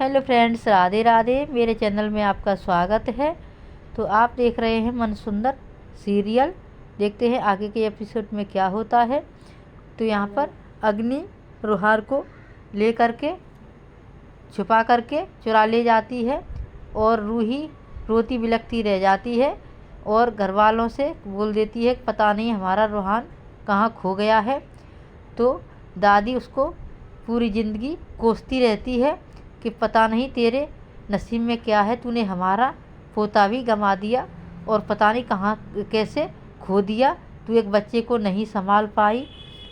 Hello friends, Radhe Radhe. मेरे channel में आपका स्वागत है। तो आप देख रहे हैं मन सुंदर सीरियल। देखते हैं आगे के एपिसोड में क्या होता है। तो यहाँ पर अग्नि रुहार को ले करके छुपा करके चुरा ले जाती है और रूही रोती बिलखती रह जाती है और घर वालों से बोल देती है पता नहीं हमारा रूहान कहाँ खो गया है। तो दादी उसको पूरी ज़िंदगी कोसती रहती है कि पता नहीं तेरे नसीब में क्या है, तूने हमारा पोता भी गंवा दिया और पता नहीं कहाँ कैसे खो दिया, तू एक बच्चे को नहीं संभाल पाई।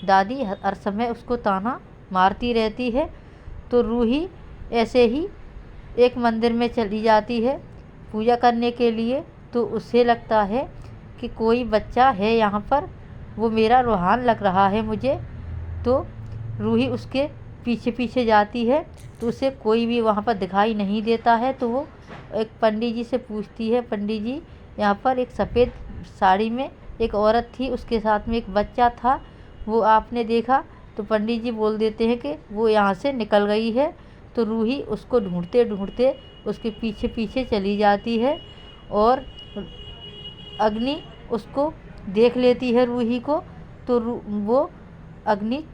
दादी हर समय उसको ताना मारती रहती है। तो रूही ऐसे ही एक मंदिर में चली जाती है पूजा करने के लिए। तो उसे लगता है कि कोई बच्चा है यहाँ पर, वो मेरा रूहान लग रहा है मुझे। तो रूही उसके पीछे पीछे जाती है तो उसे कोई भी वहाँ पर दिखाई नहीं देता है। तो वो एक पंडित जी से पूछती है, पंडित जी यहाँ पर एक सफ़ेद साड़ी में एक औरत थी, उसके साथ में एक बच्चा था, वो आपने देखा? तो पंडित जी बोल देते हैं कि वो यहाँ से निकल गई है। तो रूही उसको ढूंढते ढूंढते उसके पीछे पीछे चली जाती है और अग्नि उसको देख लेती है रूही को। तो वो अग्नि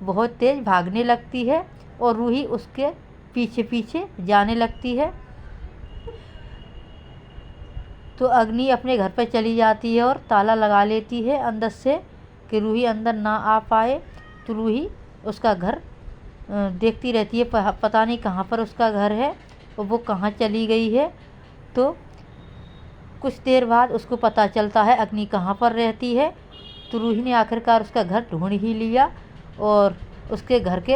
बहुत तेज़ भागने लगती है और रूही उसके पीछे पीछे जाने लगती है। तो अग्नि अपने घर पर चली जाती है और ताला लगा लेती है अंदर से कि रूही अंदर ना आ पाए। तो रूही उसका घर देखती रहती है, पता नहीं कहाँ पर उसका घर है और वो कहाँ चली गई है। तो कुछ देर बाद उसको पता चलता है अग्नि कहाँ पर रहती है। तो रूही ने आखिरकार उसका घर ढूंढ ही लिया और उसके घर के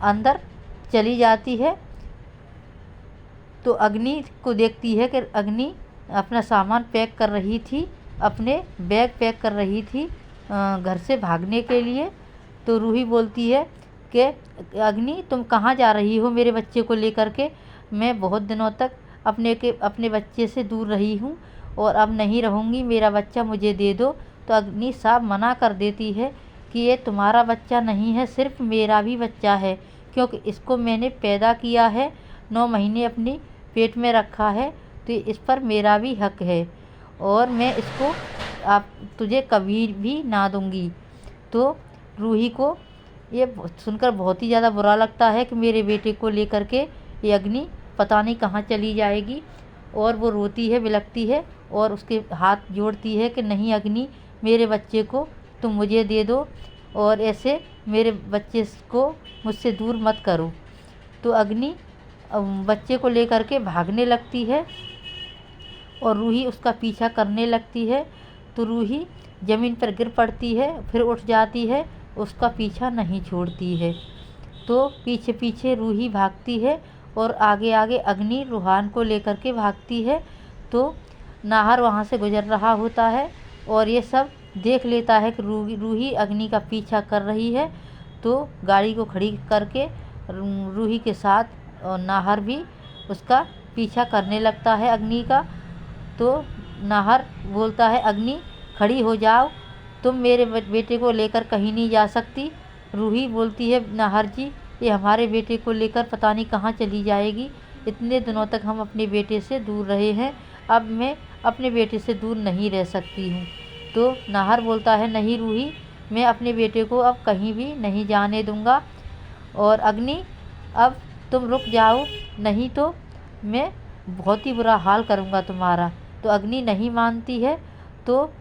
अंदर चली जाती है। तो अग्नि को देखती है कि अग्नि अपना सामान पैक कर रही थी, अपने बैग पैक कर रही थी घर से भागने के लिए। तो रूही बोलती है कि अग्नि तुम कहाँ जा रही हो मेरे बच्चे को लेकर के? मैं बहुत दिनों तक अपने बच्चे से दूर रही हूँ और अब नहीं रहूँगी, मेरा बच्चा मुझे दे दो। तो अग्नि साफ मना कर देती है कि ये तुम्हारा बच्चा नहीं है, सिर्फ मेरा भी बच्चा है, क्योंकि इसको मैंने पैदा किया है, 9 महीने अपनी पेट में रखा है, तो इस पर मेरा भी हक है और मैं इसको तुझे कभी भी ना दूंगी। तो रूही को ये सुनकर बहुत ही ज़्यादा बुरा लगता है कि मेरे बेटे को लेकर के ये अग्नि पता नहीं कहाँ चली जाएगी और वो रोती है बिलखती है और उसके हाथ जोड़ती है कि नहीं अग्नि, मेरे बच्चे को तुम मुझे दे दो और ऐसे मेरे बच्चे को मुझसे दूर मत करो। तो अग्नि बच्चे को लेकर के भागने लगती है और रूही उसका पीछा करने लगती है। तो रूही ज़मीन पर गिर पड़ती है, फिर उठ जाती है, उसका पीछा नहीं छोड़ती है। तो पीछे पीछे रूही भागती है और आगे आगे अग्नि रूहान को लेकर के भागती है। तो नाहर वहाँ से गुजर रहा होता है और ये सब देख लेता है कि रूही अग्नि का पीछा कर रही है। तो गाड़ी को खड़ी करके रूही के साथ और नाहर भी उसका पीछा करने लगता है अग्नि का। तो नाहर बोलता है अग्नि खड़ी हो जाओ, तुम मेरे बेटे को लेकर कहीं नहीं जा सकती। रूही बोलती है नाहर जी, ये हमारे बेटे को लेकर पता नहीं कहाँ चली जाएगी, इतने दिनों तक हम अपने बेटे से दूर रहे हैं, अब मैं अपने बेटे से दूर नहीं रह सकती हूँ। तो नाहर बोलता है नहीं रूही, मैं अपने बेटे को अब कहीं भी नहीं जाने दूँगा और अग्नि अब तुम रुक जाओ, नहीं तो मैं बहुत ही बुरा हाल करूँगा तुम्हारा। तो अग्नि नहीं मानती है। तो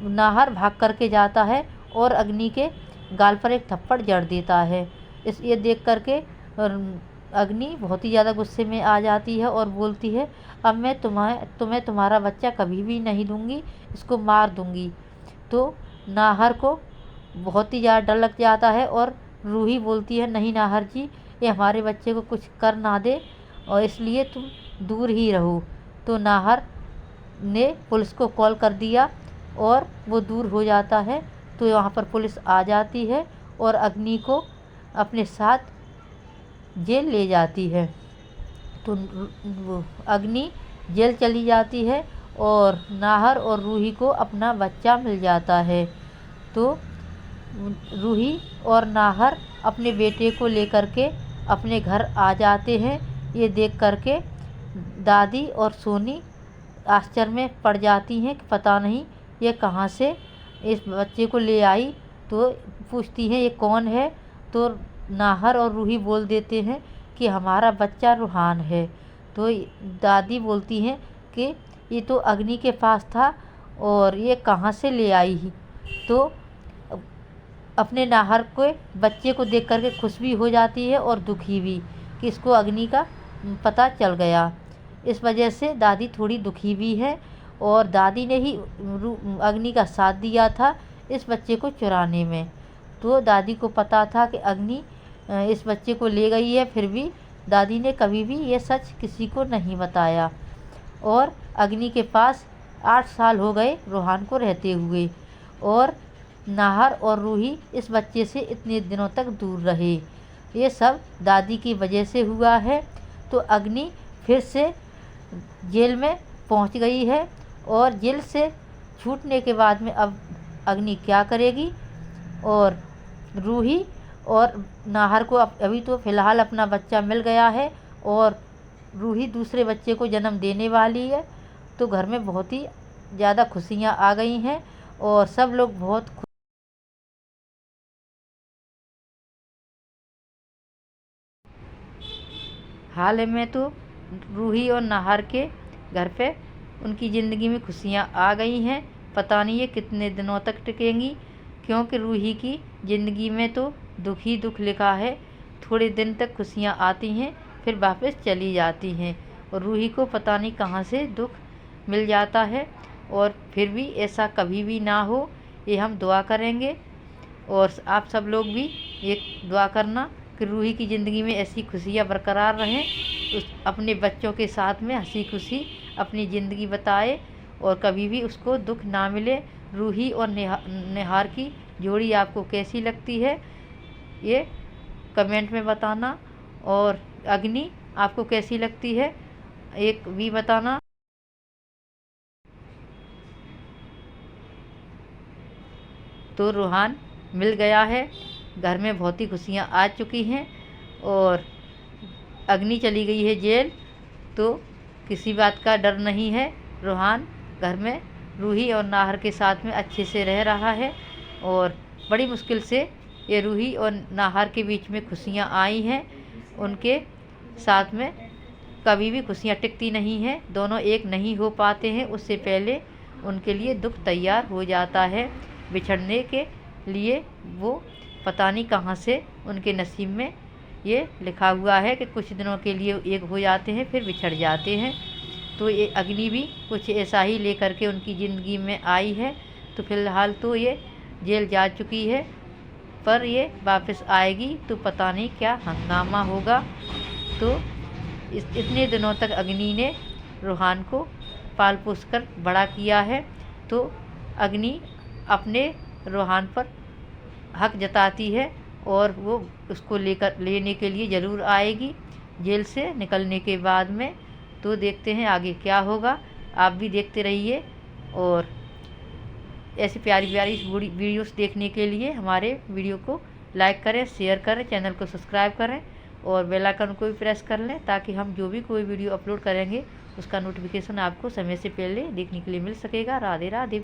नाहर भाग करके जाता है और अग्नि के गाल पर एक थप्पड़ जड़ देता है। ये देख करके अग्नि बहुत ही ज़्यादा गुस्से में आ जाती है और बोलती है अब मैं तुम्हें तुम्हारा बच्चा कभी भी नहीं दूंगी, इसको मार दूंगी। तो नाहर को बहुत ही ज़्यादा डर लग जाता है और रूही बोलती है नहीं नाहर जी, ये हमारे बच्चे को कुछ कर ना दे और इसलिए तुम दूर ही रहो। तो नाहर ने पुलिस को कॉल कर दिया और वो दूर हो जाता है। तो वहाँ पर पुलिस आ जाती है और अग्नि को अपने साथ जेल ले जाती है। तो अग्नि जेल चली जाती है और नाहर और रूही को अपना बच्चा मिल जाता है। तो रूही और नाहर अपने बेटे को लेकर के अपने घर आ जाते हैं ये देख करके दादी और सोनी आश्चर्य में पड़ जाती हैं कि पता नहीं ये कहाँ से इस बच्चे को ले आई। तो पूछती हैं ये कौन है। तो नाहर और रूही बोल देते हैं कि हमारा बच्चा रूहान है। तो दादी बोलती हैं कि ये तो अग्नि के पास था और ये कहाँ से ले आई ही। तो अपने नाहर के बच्चे को देख करके खुश भी हो जाती है और दुखी भी कि इसको अग्नि का पता चल गया। इस वजह से दादी थोड़ी दुखी भी है और दादी ने ही अग्नि का साथ दिया था इस बच्चे को चुराने में। तो दादी को पता था कि अग्नि इस बच्चे को ले गई है, फिर भी दादी ने कभी भी ये सच किसी को नहीं बताया। और अग्नि के पास 8 साल हो गए रूहान को रहते हुए और नाहर और रूही इस बच्चे से इतने दिनों तक दूर रहे। ये सब दादी की वजह से हुआ है। तो अग्नि फिर से जेल में पहुंच गई है और जेल से छूटने के बाद में अब अग्नि क्या करेगी। और रूही और नाहर को अभी तो फ़िलहाल अपना बच्चा मिल गया है और रूही दूसरे बच्चे को जन्म देने वाली है। तो घर में बहुत ही ज़्यादा खुशियाँ आ गई हैं और सब लोग बहुत हाल में तो रूही और नाहर के घर पे उनकी ज़िंदगी में खुशियाँ आ गई हैं। पता नहीं ये कितने दिनों तक टिकेंगी, क्योंकि रूही की ज़िंदगी में तो दुख ही दुख लिखा है। थोड़े दिन तक खुशियाँ आती हैं फिर वापस चली जाती हैं और रूही को पता नहीं कहाँ से दुख मिल जाता है। और फिर भी ऐसा कभी भी ना हो, ये हम दुआ करेंगे। और आप सब लोग भी ये दुआ करना कि रूही की ज़िंदगी में ऐसी खुशियाँ बरकरार रहें, उस अपने बच्चों के साथ में हंसी खुशी अपनी ज़िंदगी बताए और कभी भी उसको दुख ना मिले। रूही और निहार की जोड़ी आपको कैसी लगती है ये कमेंट में बताना। और अग्नि आपको कैसी लगती है एक भी बताना। तो रूहान मिल गया है, घर में बहुत ही खुशियाँ आ चुकी हैं और अग्नि चली गई है जेल। तो किसी बात का डर नहीं है। रूहान घर में रूही और नाहर के साथ में अच्छे से रह रहा है और बड़ी मुश्किल से ये रूही और नाहर के बीच में खुशियाँ आई हैं। उनके साथ में कभी भी खुशियाँ टिकती नहीं हैं, दोनों एक नहीं हो पाते हैं। उससे पहले उनके लिए दुख तैयार हो जाता है बिछड़ने के लिए। वो पता नहीं कहाँ से उनके नसीब में ये लिखा हुआ है कि कुछ दिनों के लिए एक हो जाते हैं फिर बिछड़ जाते हैं। तो ये अग्नि भी कुछ ऐसा ही लेकर के उनकी ज़िंदगी में आई है। तो फ़िलहाल तो ये जेल जा चुकी है, पर ये वापस आएगी तो पता नहीं क्या हंगामा होगा। तो इतने दिनों तक अग्नि ने रूहान को पाल पोस कर बड़ा किया है। तो अग्नि अपने रूहान पर हक जताती है और वो उसको लेने के लिए ज़रूर आएगी जेल से निकलने के बाद में। तो देखते हैं आगे क्या होगा। आप भी देखते रहिए और ऐसी प्यारी प्यारी वीडियोस देखने के लिए हमारे वीडियो को लाइक करें, शेयर करें, चैनल को सब्सक्राइब करें और बेल आइकन को भी प्रेस कर लें, ताकि हम जो भी कोई वीडियो अपलोड करेंगे उसका नोटिफिकेशन आपको समय से पहले देखने के लिए मिल सकेगा। राधे राधे।